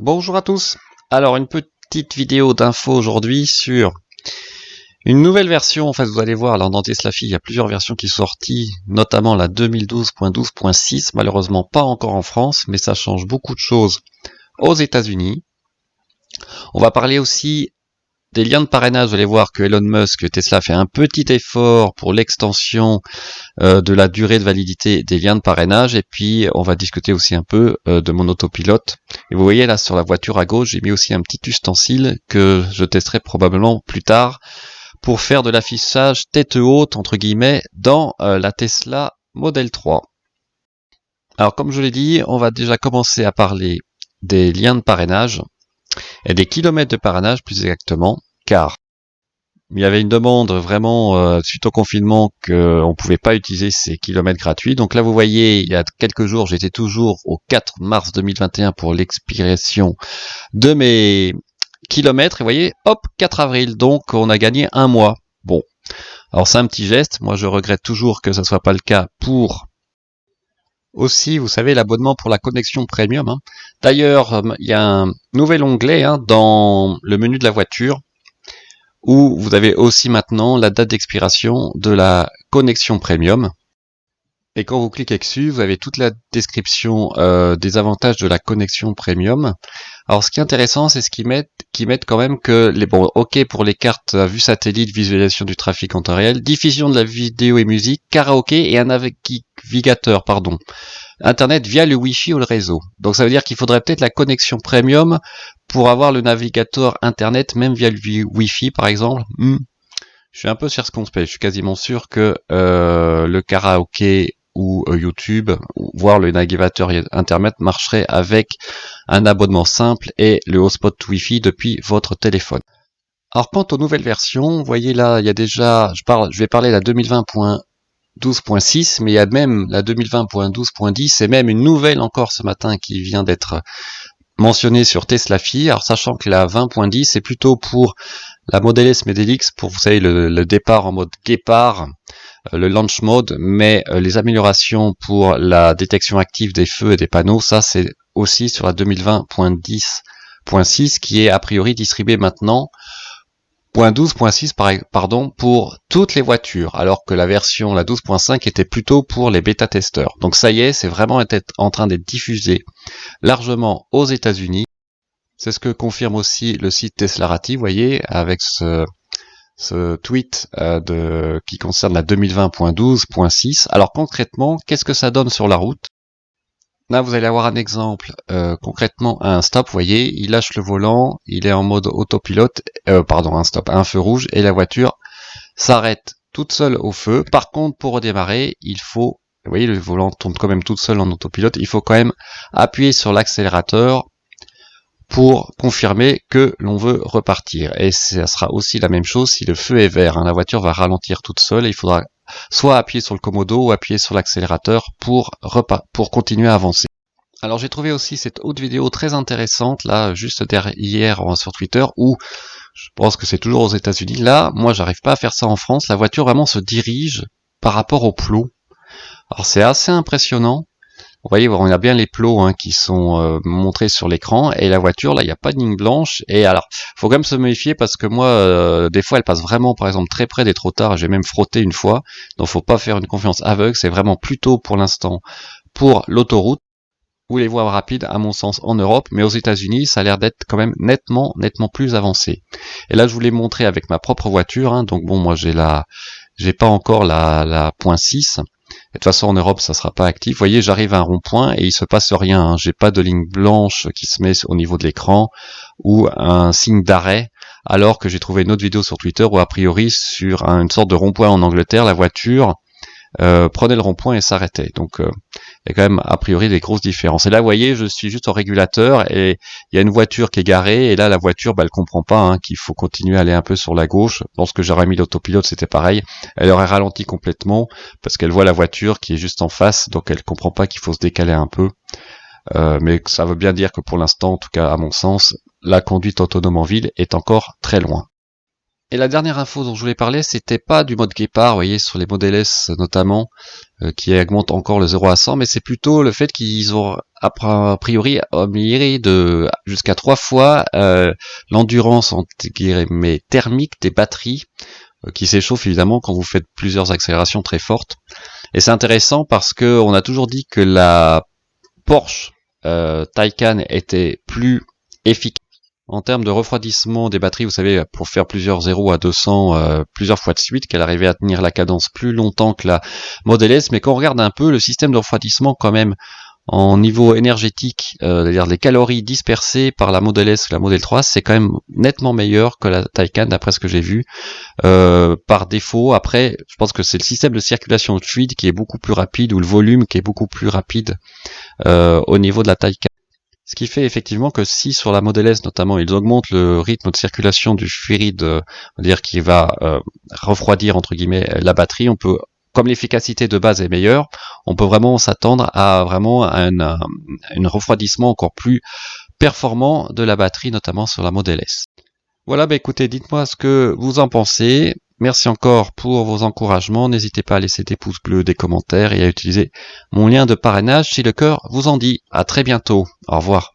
Bonjour à tous. Alors une petite vidéo d'info aujourd'hui sur une nouvelle version. En fait, vous allez voir, alors dans Tesla Fi, il y a plusieurs versions qui sont sorties, notamment la 2012.12.6, malheureusement pas encore en France, mais ça change beaucoup de choses aux États-Unis. On va parler aussi des liens de parrainage. Vous allez voir que Elon Musk, Tesla fait un petit effort pour l'extension de la durée de validité des liens de parrainage, et puis on va discuter aussi un peu de mon autopilote. Et vous voyez là sur la voiture à gauche, j'ai mis aussi un petit ustensile que je testerai probablement plus tard pour faire de l'affichage tête haute entre guillemets dans la Tesla Model 3. Alors comme je l'ai dit, on va déjà commencer à parler des liens de parrainage et des kilomètres de parrainage plus exactement, car il y avait une demande vraiment suite au confinement qu'on ne pouvait pas utiliser ces kilomètres gratuits. Donc là, vous voyez, il y a quelques jours, j'étais toujours au 4 mars 2021 pour l'expiration de mes kilomètres. Et vous voyez, hop, 4 avril. Donc on a gagné un mois. Bon, alors c'est un petit geste. Moi, je regrette toujours que ça soit pas le cas pour aussi, vous savez, l'abonnement pour la connexion premium. D'ailleurs, il y a un nouvel onglet dans le menu de la voiture, où vous avez aussi maintenant la date d'expiration de la connexion premium. Et quand vous cliquez dessus, vous avez toute la description des avantages de la connexion premium. Alors ce qui est intéressant, c'est ce qu'ils mettent quand même que ok pour les cartes à vue satellite, visualisation du trafic en temps réel, diffusion de la vidéo et musique, karaoké et un navigateur, Internet via le Wi-Fi ou le réseau. Donc ça veut dire qu'il faudrait peut-être la connexion premium pour avoir le navigateur Internet, même via le Wi-Fi par exemple. Je suis un peu circonspect, je suis quasiment sûr que le karaoké ou YouTube, voire le navigateur Internet marcherait avec un abonnement simple et le hotspot Wi-Fi depuis votre téléphone. Alors quant aux nouvelles versions, vous voyez là, il y a déjà, je vais parler de la 2020.12.6, mais il y a même la 2020.12.10 et même une nouvelle encore ce matin qui vient d'être mentionnée sur Tesla Fi. Alors sachant que la 20.10 c'est plutôt pour la Model S, Model X, pour vous savez le départ en mode guépard, le launch mode, mais les améliorations pour la détection active des feux et des panneaux, ça c'est aussi sur la 2020.10.6 qui est a priori distribué maintenant. 12.6 pardon, pour toutes les voitures, alors que la version, la 12.5, était plutôt pour les bêta-testeurs. Donc ça y est, c'est vraiment en train d'être diffusé largement aux États-Unis. C'est ce que confirme aussi le site Teslarati, vous voyez, avec ce tweet qui concerne la 2020.12.6. Alors concrètement, qu'est-ce que ça donne sur la route? Là, vous allez avoir un exemple concrètement à un stop, vous voyez, il lâche le volant, il est en mode autopilote, un stop, un feu rouge, et la voiture s'arrête toute seule au feu. Par contre, pour redémarrer, il faut, vous voyez, le volant tourne quand même toute seule en autopilote, il faut quand même appuyer sur l'accélérateur pour confirmer que l'on veut repartir. Et ça sera aussi la même chose si le feu est vert. La voiture va ralentir toute seule et il faudra soit appuyer sur le commodo ou appuyer sur l'accélérateur pour continuer à avancer. Alors j'ai trouvé aussi cette autre vidéo très intéressante là juste derrière sur Twitter où je pense que c'est toujours aux États-Unis. Là, moi j'arrive pas à faire ça en France. La voiture vraiment se dirige par rapport au plot. Alors c'est assez impressionnant. Vous voyez, on a bien les plots qui sont montrés sur l'écran, et la voiture, là, il n'y a pas de ligne blanche. Et alors, faut quand même se méfier parce que moi, des fois, elle passe vraiment, par exemple, très près des trottoirs. J'ai même frotté une fois. Donc, faut pas faire une confiance aveugle. C'est vraiment plutôt, pour l'instant, pour l'autoroute ou les voies rapides, à mon sens, en Europe. Mais aux États-Unis, ça a l'air d'être quand même nettement plus avancé. Et là, je vous l'ai montré avec ma propre voiture. Donc bon, moi, j'ai pas encore la .6. De toute façon en Europe ça sera pas actif. Vous voyez, j'arrive à un rond-point et il se passe rien. J'ai pas de ligne blanche qui se met au niveau de l'écran ou un signe d'arrêt, alors que j'ai trouvé une autre vidéo sur Twitter où a priori sur une sorte de rond-point en Angleterre, la voiture prenait le rond-point et s'arrêtait. Donc il y a quand même a priori des grosses différences. Et là vous voyez, je suis juste au régulateur et il y a une voiture qui est garée et là la voiture elle comprend pas qu'il faut continuer à aller un peu sur la gauche. Lorsque j'aurais mis l'autopilote c'était pareil, elle aurait ralenti complètement parce qu'elle voit la voiture qui est juste en face, donc elle comprend pas qu'il faut se décaler un peu. Mais ça veut bien dire que pour l'instant, en tout cas à mon sens, la conduite autonome en ville est encore très loin. Et la dernière info dont je voulais parler, c'était pas du mode guépard, vous voyez, sur les Model S notamment, qui augmente encore le 0 à 100, mais c'est plutôt le fait qu'ils ont a priori amélioré de jusqu'à 3 fois l'endurance thermique des batteries, qui s'échauffent évidemment quand vous faites plusieurs accélérations très fortes. Et c'est intéressant parce que on a toujours dit que la Porsche Taycan était plus efficace en termes de refroidissement des batteries, vous savez, pour faire plusieurs 0 à 200 plusieurs fois de suite, qu'elle arrivait à tenir la cadence plus longtemps que la Model S. Mais quand on regarde un peu le système de refroidissement quand même en niveau énergétique, c'est-à-dire les calories dispersées par la Model S et la Model 3, c'est quand même nettement meilleur que la Taycan d'après ce que j'ai vu. Par défaut, après, je pense que c'est le système de circulation fluide qui est beaucoup plus rapide, ou le volume qui est beaucoup plus rapide au niveau de la Taycan. Ce qui fait effectivement que si sur la Model S notamment ils augmentent le rythme de circulation du fluide, on va dire qui va refroidir entre guillemets la batterie, on peut, comme l'efficacité de base est meilleure, on peut vraiment s'attendre à vraiment un refroidissement encore plus performant de la batterie, notamment sur la Model S. Voilà, bah écoutez, dites-moi ce que vous en pensez. Merci encore pour vos encouragements. N'hésitez pas à laisser des pouces bleus, des commentaires et à utiliser mon lien de parrainage si le cœur vous en dit. À très bientôt. Au revoir.